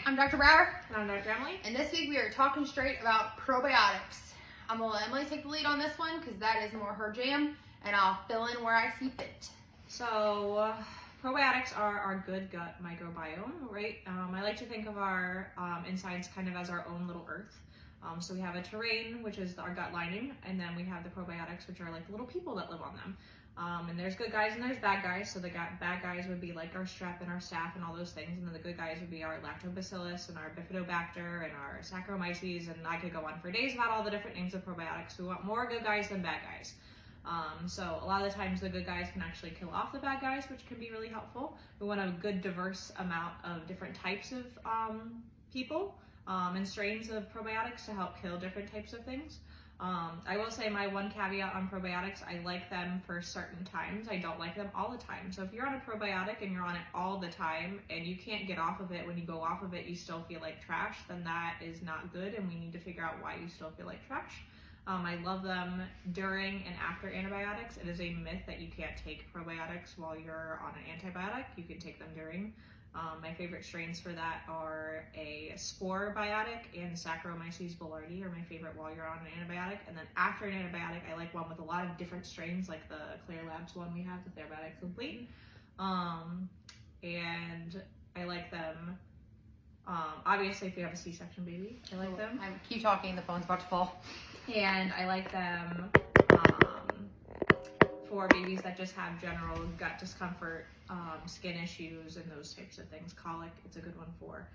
I'm Dr. Brower. And I'm Dr. Emily. And this week we are talking straight about probiotics. I'm going to let Emily take the lead on this one because that is more her jam, and I'll fill in where I see fit. So, probiotics are our good gut microbiome, right? I like to think of our insides kind of as our own little earth. So we have a terrain, which is our gut lining, and then we have the probiotics, which are like little people that live on them. And there's good guys and there's bad guys. So the bad guys would be like our strep and our staph and all those things. And then the good guys would be our lactobacillus and our bifidobacter and our Saccharomyces. And I could go on for days about all the different names of probiotics. We want more good guys than bad guys. So a lot of the times the good guys can actually kill off the bad guys, which can be really helpful. We want a good diverse amount of different types of people and strains of probiotics to help kill different types of things. I will say my one caveat on probiotics, I like them for certain times. I don't like them all the time. So if you're on a probiotic and you're on it all the time and you can't get off of it, when you go off of it, you still feel like trash, then that is not good. And we need to figure out why you still feel like trash. I love them during and after antibiotics. It is a myth that you can't take probiotics while you're on an antibiotic. You can take them during. My favorite strains for that are a spore biotic and Saccharomyces boulardii are my favorite while you're on an antibiotic. And then after an antibiotic, I like one with a lot of different strains, like the Clear Labs one we have, the Probiotics Complete. And I like them, obviously if you have a C-section baby, I like them. Keep talking, the phone's about to fall. And I like them for babies that just have general gut discomfort, skin issues, and those types of things. Colic, it's a good one for.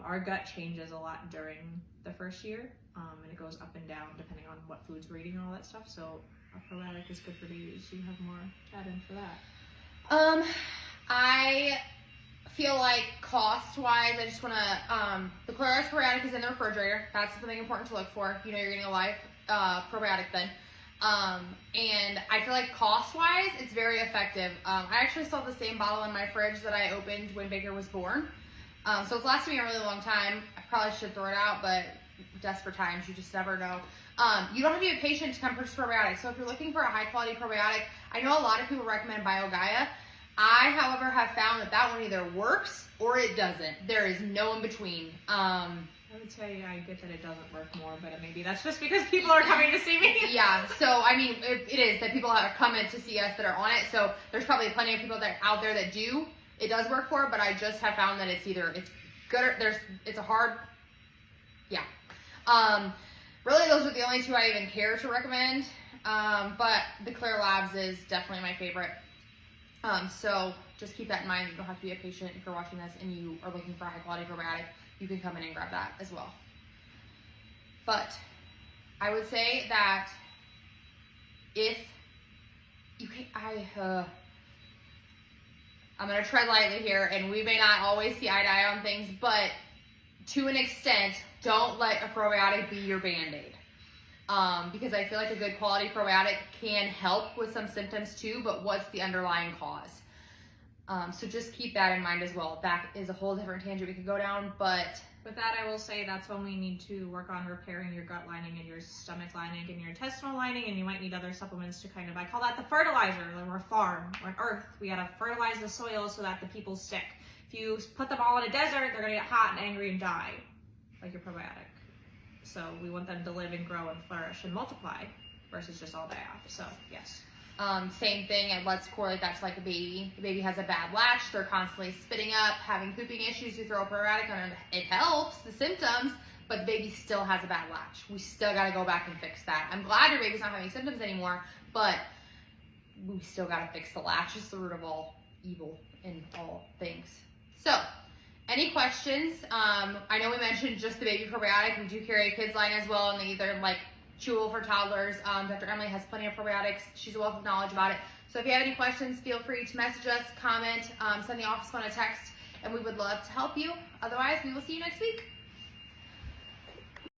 Our gut changes a lot during the first year, and it goes up and down depending on what foods we're eating and all that stuff. So a probiotic is good for babies. You have more to add in for that. I feel like cost-wise, I just want to, the Claris probiotic is in the refrigerator. That's something important to look for. You know you're getting a live probiotic then. And I feel like cost-wise, it's very effective. I actually still have the same bottle in my fridge that I opened when Baker was born. So it's lasted me a really long time. I probably should throw it out, but desperate times, you just never know. You don't have to be a patient to come purchase probiotics. So if you're looking for a high-quality probiotic, I know a lot of people recommend BioGaia. I, however, have found that one either works or it doesn't. There is no in between. I would say I get that it doesn't work more, but maybe that's just because people are coming to see me. Yeah, so I mean, it is that people are coming to see us that are on it. So there's probably plenty of people that are out there that do. It does work for, but I just have found that it's either it's good or it's a hard. Yeah. Really, those are the only two I even care to recommend. But the Clear Labs is definitely my favorite. So just keep that in mind. You don't have to be a patient if you're watching this and you are looking for a high quality probiotic. You can come in and grab that as well. But I would say that if you can, I'm going to tread lightly here, and we may not always see eye to eye on things, but to an extent, don't let a probiotic be your Band-Aid. Because I feel like a good quality probiotic can help with some symptoms too, but what's the underlying cause? So just keep that in mind as well. That is a whole different tangent we could go down, but with that, I will say that's when we need to work on repairing your gut lining and your stomach lining and your intestinal lining, and you might need other supplements to kind of, I call that the fertilizer. Like we're a farm, we're an earth. We gotta fertilize the soil so that the people stick. If you put them all in a desert, they're gonna get hot and angry and die, like your probiotic. So we want them to live and grow and flourish and multiply versus just all die off. So yes. Same thing, let's correlate that to like a baby. The baby has a bad latch, they're constantly spitting up, having pooping issues. You throw a probiotic on it, it helps the symptoms, but the baby still has a bad latch. We still gotta go back and fix that. I'm glad your baby's not having symptoms anymore, but we still gotta fix the latch. It's the root of all evil in all things. So, any questions? I know we mentioned just the baby probiotic. We do carry a kids line as well, and either like chewable for toddlers. Dr. Emily has plenty of probiotics. She's a wealth of knowledge about it. So if you have any questions, feel free to message us, comment, send the office phone a text, and we would love to help you. Otherwise, we will see you next week.